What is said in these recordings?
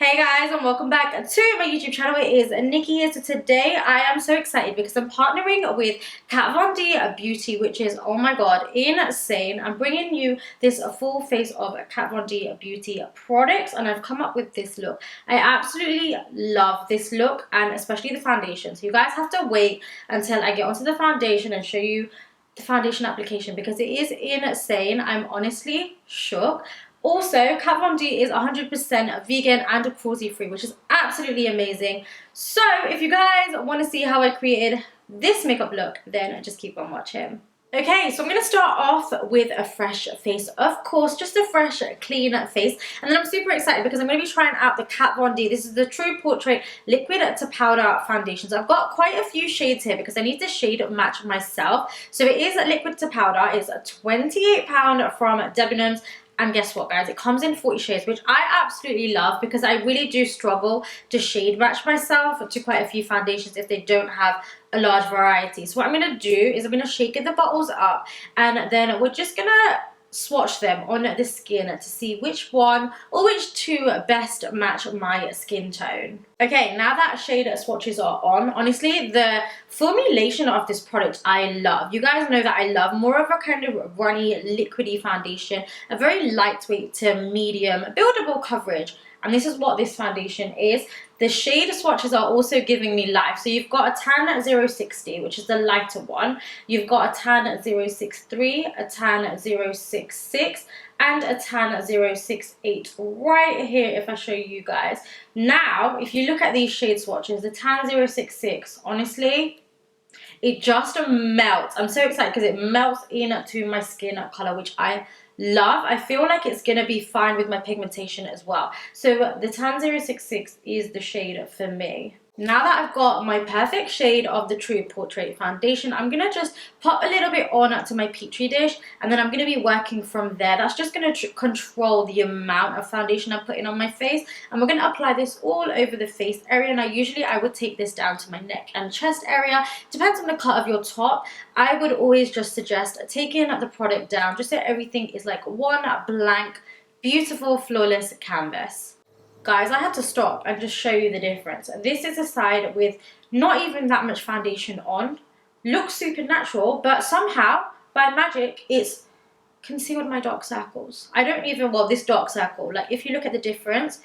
Hey guys, and welcome back to my YouTube channel. It is Nikki here. So today I am so excited because I'm partnering with Kat Von D Beauty, which is, oh my god, insane. I'm bringing you this full face of Kat Von D Beauty products, and I've come up with this look. I absolutely love this look, and especially the foundation. So you guys have to wait until I get onto the foundation and show you the foundation application because it is insane. I'm honestly shook. Also, Kat Von D is 100% vegan and cruelty-free, which is absolutely amazing. So, if you guys want to see how I created this makeup look, then just keep on watching. Okay, so I'm going to start off with a fresh face, of course, just a fresh, clean face. And then I'm super excited because I'm going to be trying out the Kat Von D. This is the True Portrait Liquid to Powder Foundation. So I've got quite a few shades here because I need the shade match myself. So it is liquid to powder. It's £28 from Debenhams. And guess what, guys? It comes in 40 shades, which I absolutely love because I really do struggle to shade match myself to quite a few foundations if they don't have a large variety. So what I'm going to do is I'm going to shake the bottles up, and then we're just going to swatch them on the skin to see which one or which two best match my skin tone. Okay, now that shade swatches are on, honestly, the formulation of this product I love. You guys know that I love more of a kind of runny, liquidy foundation, a very lightweight to medium, buildable coverage. And this is what this foundation is. The shade swatches are also giving me life. So you've got a tan 060, which is the lighter one. You've got a tan 063, a tan 066, and a tan 068 right here if I show you guys. Now, if you look at these shade swatches, the tan 066, honestly, it just melts. I'm so excited because it melts into my skin color, which I love. I feel like it's going to be fine with my pigmentation as well. So the tan 066 is the shade for me. Now that I've got my perfect shade of the True Portrait Foundation, I'm going to just pop a little bit on to my Petri dish, and then I'm going to be working from there. That's just going to control the amount of foundation I'm putting on my face, and we're going to apply this all over the face area. Now, usually I would take this down to my neck and chest area. Depends on the cut of your top. I would always just suggest taking the product down just so everything is like one blank, beautiful, flawless canvas. Guys, I had to stop and just show you the difference. This is a side with not even that much foundation on. Looks super natural, but somehow, by magic, it's concealed my dark circles. I don't even, well, this dark circle, like if you look at the difference,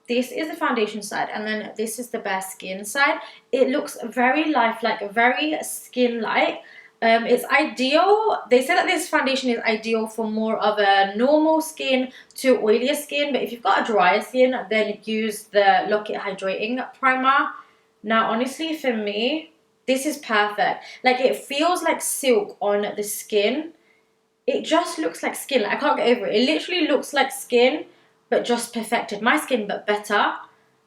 this is the foundation side and then this is the bare skin side. It looks very lifelike, very skin-like. It's ideal. They say that this foundation is ideal for more of a normal skin to oilier skin, but if you've got a drier skin, then use the Lock It Hydrating Primer. Now, honestly, for me, this is perfect. Like, it feels like silk on the skin. It just looks like skin. Like, I can't get over it. It literally looks like skin, but just perfected. My skin, but better.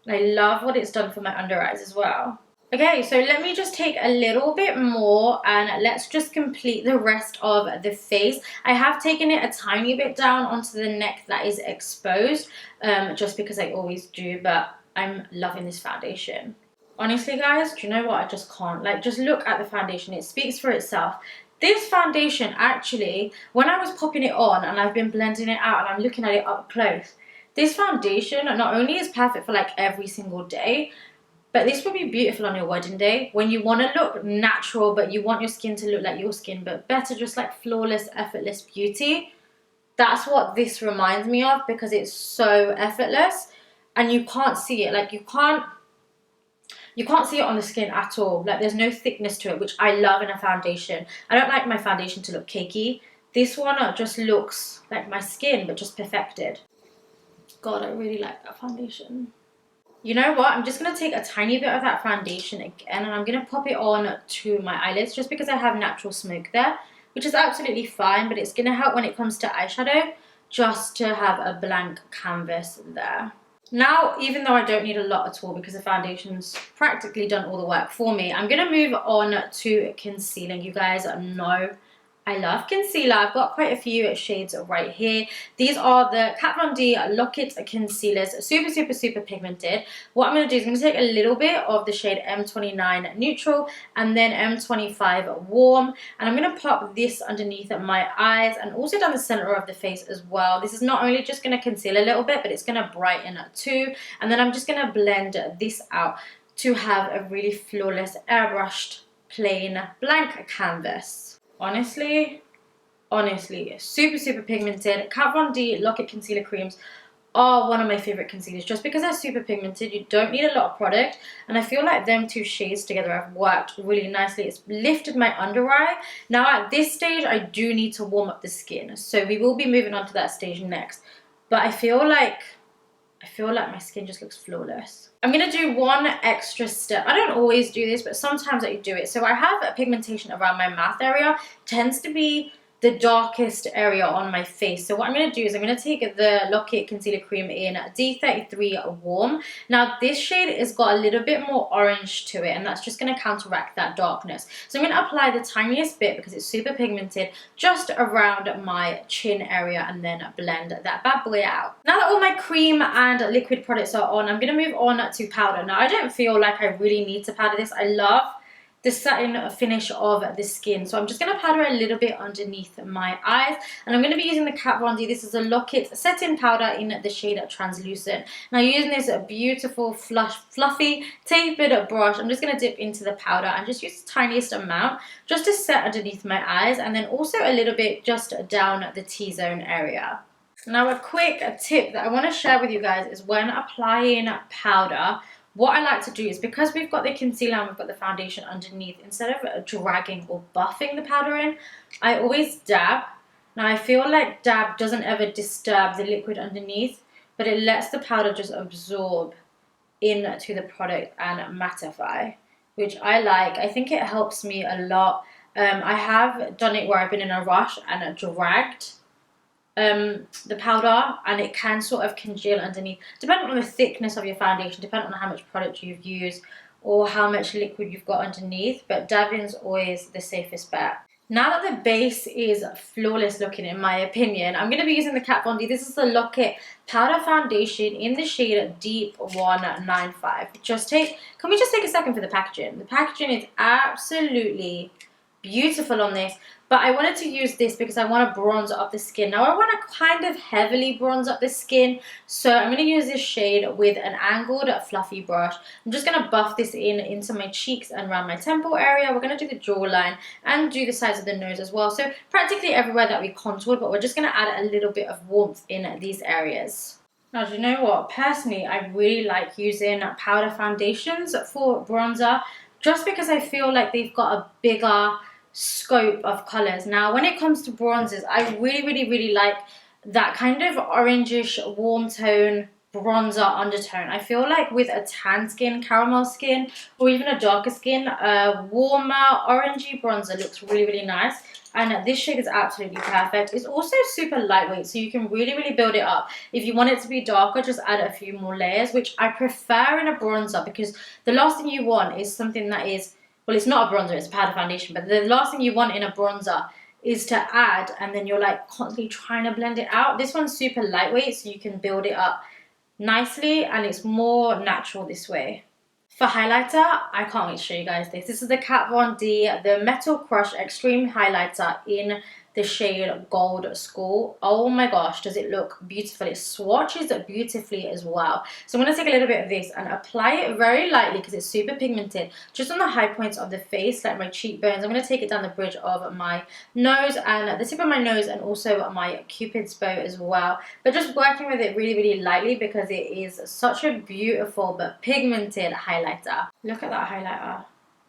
And I love what it's done for my under eyes as well. Okay, so let me just take a little bit more and let's just complete the rest of the face. I have taken it a tiny bit down onto the neck that is exposed, just because I always do, but I'm loving this foundation. Honestly, guys, do you know what? I just can't. Like, just look at the foundation. It speaks for itself. This foundation, actually, when I was popping it on and I've been blending it out and I'm looking at it up close, this foundation not only is perfect for like every single day, but this would be beautiful on your wedding day when you want to look natural, but you want your skin to look like your skin, but better, just like flawless, effortless beauty. That's what this reminds me of because it's so effortless and you can't see it. Like, you can't see it on the skin at all. Like, there's no thickness to it, which I love in a foundation. I don't like my foundation to look cakey. This one just looks like my skin, but just perfected. God, I really like that foundation. You know what? I'm just going to take a tiny bit of that foundation again and I'm going to pop it on to my eyelids just because I have natural smoke there, which is absolutely fine, but it's going to help when it comes to eyeshadow just to have a blank canvas there. Now, even though I don't need a lot at all because the foundation's practically done all the work for me, I'm going to move on to concealing. You guys know I love concealer. I've got quite a few shades right here. These are the Kat Von D Lock-It concealers. Super, super, super pigmented. What I'm going to do is I'm going to take a little bit of the shade M29 Neutral and then M25 Warm. And I'm going to pop this underneath my eyes and also down the center of the face as well. This is not only just going to conceal a little bit, but it's going to brighten too. And then I'm just going to blend this out to have a really flawless airbrushed plain blank canvas. Honestly, super, super pigmented. Kat Von D Lock-It Concealer Creams are one of my favorite concealers just because they're super pigmented. You don't need a lot of product, and I feel like them two shades together have worked really nicely. It's lifted my under eye. Now at this stage, I do need to warm up the skin, so we will be moving on to that stage next. But I feel like my skin just looks flawless. I'm going to do one extra step. I don't always do this, but sometimes I do it. So I have a pigmentation around my mouth area. Tends to be the darkest area on my face. So what I'm going to do is I'm going to take the Lock-It Concealer Cream in D33 Warm. Now this shade has got a little bit more orange to it, and that's just going to counteract that darkness. So I'm going to apply the tiniest bit because it's super pigmented just around my chin area and then blend that bad boy out. Now that all my cream and liquid products are on, I'm going to move on to powder. Now I don't feel like I really need to powder this. I love the satin finish of the skin, so I'm just going to powder a little bit underneath my eyes, and I'm going to be using the Kat Von D. This is a Lock-It setting powder in the shade Translucent. Now using this beautiful fluffy tapered brush, I'm just going to dip into the powder and just use the tiniest amount just to set underneath my eyes, and then also a little bit just down the T-zone area. Now a quick tip that I want to share with you guys is when applying powder, what I like to do is, because we've got the concealer and we've got the foundation underneath, instead of dragging or buffing the powder in, I always dab. Now I feel like dab doesn't ever disturb the liquid underneath, but it lets the powder just absorb into the product and mattify, which I like. I think it helps me a lot. I have done it where I've been in a rush and dragged the powder, and it can sort of congeal underneath, depending on the thickness of your foundation, depending on how much product you've used or how much liquid you've got underneath, but dabbing's always the safest bet. Now that the base is flawless looking, in my opinion, I'm going to be using the Kat Von D. This is the Lock-It Powder Foundation in the shade Deep 195. Can we just take a second for the packaging? The packaging is absolutely beautiful on this, but I wanted to use this because I want to bronze up the skin. Now I want to kind of heavily bronze up the skin, so I'm going to use this shade with an angled fluffy brush. I'm just going to buff this into my cheeks and around my temple area. We're going to do the jawline and do the sides of the nose as well, so practically everywhere that we contoured, but we're just going to add a little bit of warmth in these areas. Now, do you know what? Personally, I really like using powder foundations for bronzer just because I feel like they've got a bigger scope of colors. Now when it comes to bronzers, I really like that kind of orangish warm tone bronzer undertone. I feel like with a tan skin, caramel skin, or even a darker skin, a warmer orangey bronzer looks really nice, and this shade is absolutely perfect. It's also super lightweight, so you can really build it up. If you want it to be darker, just add a few more layers, which I prefer in a bronzer, because the last thing you want is something that is, well, it's not a bronzer, it's a powder foundation, but the last thing you want in a bronzer is to add and then you're like constantly trying to blend it out. This one's super lightweight, so you can build it up nicely, and it's more natural this way. For highlighter, I can't wait to show you guys this. This is the Kat Von D, the Metal Crush Extreme Highlighter in the shade Gold School. Oh my gosh, does it look beautiful. It swatches beautifully as well. So I'm going to take a little bit of this and apply it very lightly because it's super pigmented, just on the high points of the face, like my cheekbones. I'm going to take it down the bridge of my nose and the tip of my nose, and also my cupid's bow as well. But just working with it really lightly because it is such a beautiful but pigmented highlighter. Look at that highlighter.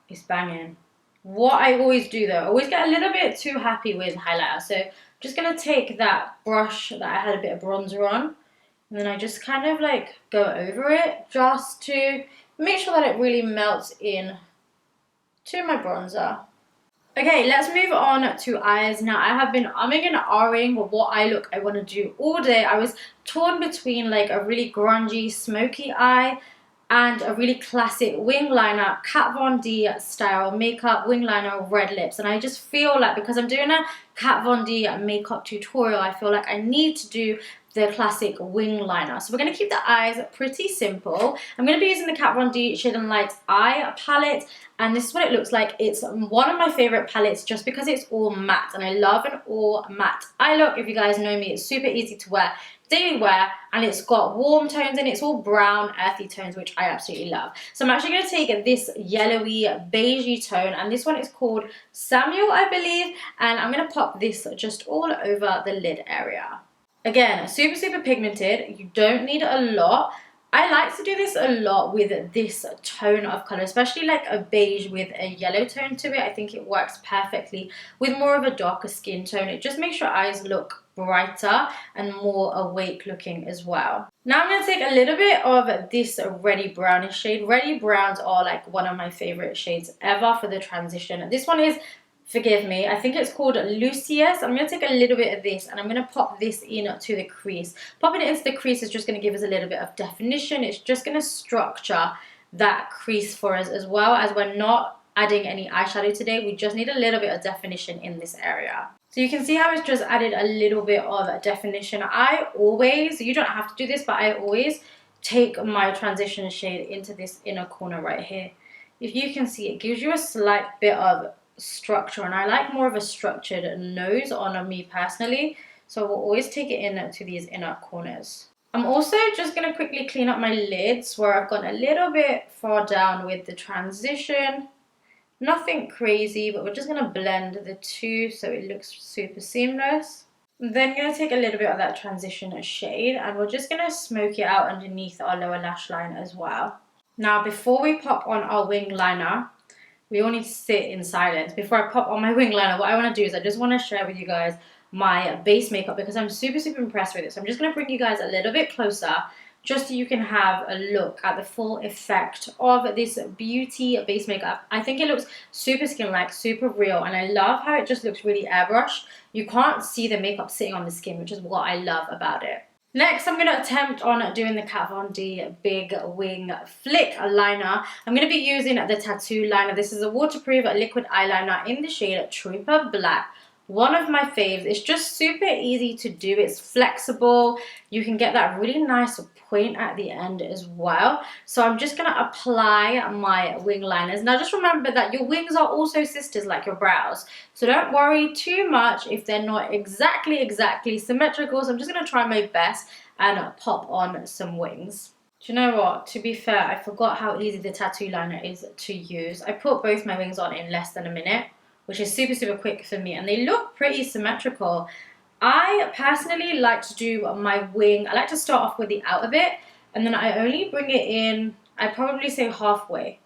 It's banging. What I always do though, I always get a little bit too happy with highlighter. So I'm just going to take that brush that I had a bit of bronzer on, and then I just kind of like go over it just to make sure that it really melts in to my bronzer. Okay, let's move on to eyes. Now I have been umming and ahhing what eye look I want to do all day. I was torn between like a really grungy, smoky eye and a really classic wing liner, Kat Von D style makeup wing liner, red lips. And I just feel like because I'm doing a Kat Von D makeup tutorial, I feel like I need to do the classic wing liner. So we're going to keep the eyes pretty simple. I'm going to be using the Kat Von D Shade and Light Eye palette, and this is what it looks like. It's one of my favorite palettes just because it's all matte, and I love an all matte eye look. If you guys know me, it's super easy to wear, daily wear, and it's got warm tones and it's all brown earthy tones, which I absolutely love. So I'm actually going to take this yellowy beigey tone, and this one is called Samuel, I believe, and I'm going to pop this just all over the lid area. Again, super pigmented. You don't need a lot. I like to do this a lot with this tone of color, especially like a beige with a yellow tone to it. I think it works perfectly with more of a darker skin tone. It just makes your eyes look brighter and more awake looking as well. Now I'm going to take a little bit of this reddy brownish shade. Reddy browns are like one of my favorite shades ever for the transition. This one is, forgive me, I think it's called Lucius. I'm going to take a little bit of this and I'm going to pop this into the crease. Popping it into the crease is just going to give us a little bit of definition. It's just going to structure that crease for us, as well as we're not adding any eyeshadow today. We just need a little bit of definition in this area. So you can see how it's just added a little bit of definition. I always, you don't have to do this, but I always take my transition shade into this inner corner right here. If you can see, it gives you a slight bit of structure, and I like more of a structured nose on me personally, so we'll always take it into these inner corners. I'm also just going to quickly clean up my lids where I've gone a little bit far down with the transition. Nothing crazy, but we're just going to blend the two so it looks super seamless. I'm then going to take a little bit of that transition shade and we're just going to smoke it out underneath our lower lash line as well. Now before we pop on our wing liner, we all need to sit in silence. Before I pop on my wing liner, what I want to do is I just want to share with you guys my base makeup because I'm super impressed with it. So I'm just going to bring you guys a little bit closer just so you can have a look at the full effect of this beauty base makeup. I think it looks super skin-like, super real, and I love how it just looks really airbrushed. You can't see the makeup sitting on the skin, which is what I love about it. Next, I'm going to attempt on doing the Kat Von D Big Wing Flick liner. I'm going to be using the tattoo liner. This is a waterproof liquid eyeliner in the shade Trooper Black. One of my faves. It's just super easy to do. It's flexible. You can get that really nice point at the end as well. So I'm just going to apply my wing liners. Now just remember that your wings are also sisters like your brows. So don't worry too much if they're not exactly symmetrical. So I'm just going to try my best and pop on some wings. Do you know what? To be fair, I forgot how easy the tattoo liner is to use. I put both my wings on in less than a minute, which is super quick for me, and they look pretty symmetrical. I personally like to do my wing, I like to start off with the outer bit, and then I only bring it in, I probably say halfway.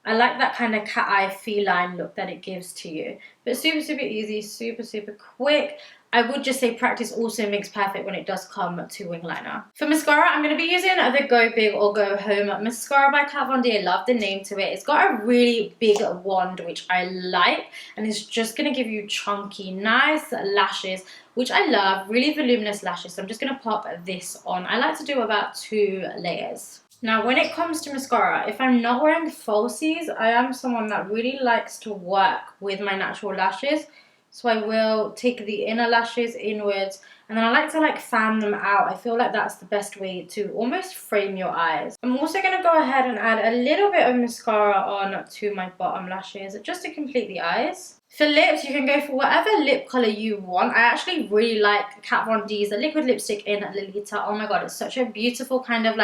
I like that kind of cat eye feline look that it gives to you. But super easy, super quick. I would just say practice also makes perfect when it does come to wing liner. For mascara, I'm going to be using the Go Big or Go Home mascara by Kat Von D. I love the name to it. It's got a really big wand, which I like, and it's just going to give you chunky, nice lashes, which I love, really voluminous lashes. So I'm just going to pop this on. I like to do about 2 layers. Now, when it comes to mascara, if I'm not wearing falsies, I am someone that really likes to work with my natural lashes. So I will take the inner lashes inwards, and then I like to fan them out. I feel like that's the best way to almost frame your eyes. I'm also going to go ahead and add a little bit of mascara on to my bottom lashes just to complete the eyes. For lips, you can go for whatever lip color you want. I actually really like Kat Von D's liquid lipstick in Lolita. Oh my god, it's such a beautiful kind of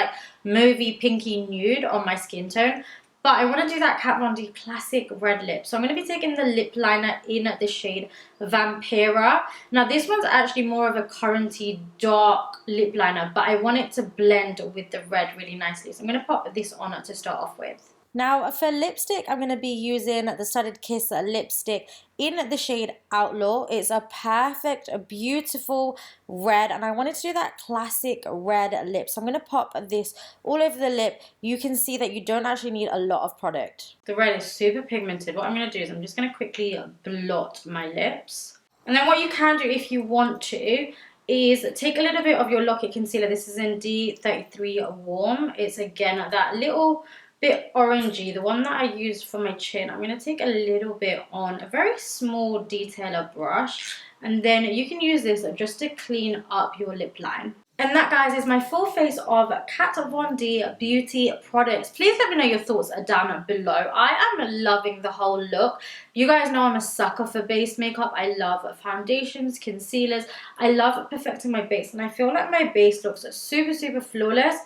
mauvey pinky nude on my skin tone. But I want to do that Kat Von D classic red lip. So I'm going to be taking the lip liner in the shade Vampira. Now this one's actually more of a currenty dark lip liner, but I want it to blend with the red really nicely. So I'm going to pop this on to start off with. Now for lipstick, I'm going to be using the Studded Kiss lipstick in the shade Outlaw. It's a perfect, beautiful red, and I wanted to do that classic red lip. So I'm going to pop this all over the lip. You can see that you don't actually need a lot of product. The red is super pigmented. What I'm going to do is I'm just going to quickly blot my lips. And then what you can do if you want to, is take a little bit of your Lock It concealer. This is in D33 Warm. It's again that little bit orangey, the one that I used for my chin. I'm going to take a little bit on a very small detailer brush, and then you can use this just to clean up your lip line. And that, guys, is my full face of Kat Von D beauty products. Please let me know your thoughts down below. I am loving the whole look. You guys know I'm a sucker for base makeup. I love foundations, concealers. I love perfecting my base, and I feel like my base looks super, super flawless.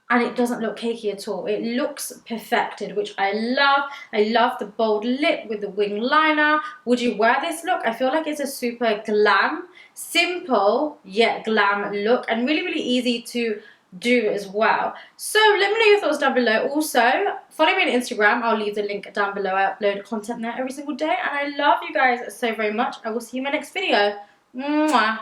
And it doesn't look cakey at all. It looks perfected, which I love. I love the bold lip with the wing liner. Would you wear this look? I feel like it's a super glam, simple yet glam look, and really, really easy to do as well. So let me know your thoughts down below. Also, follow me on Instagram. I'll leave the link down below. I upload content there every single day, and I love you guys so very much. I will see you in my next video. Mwah.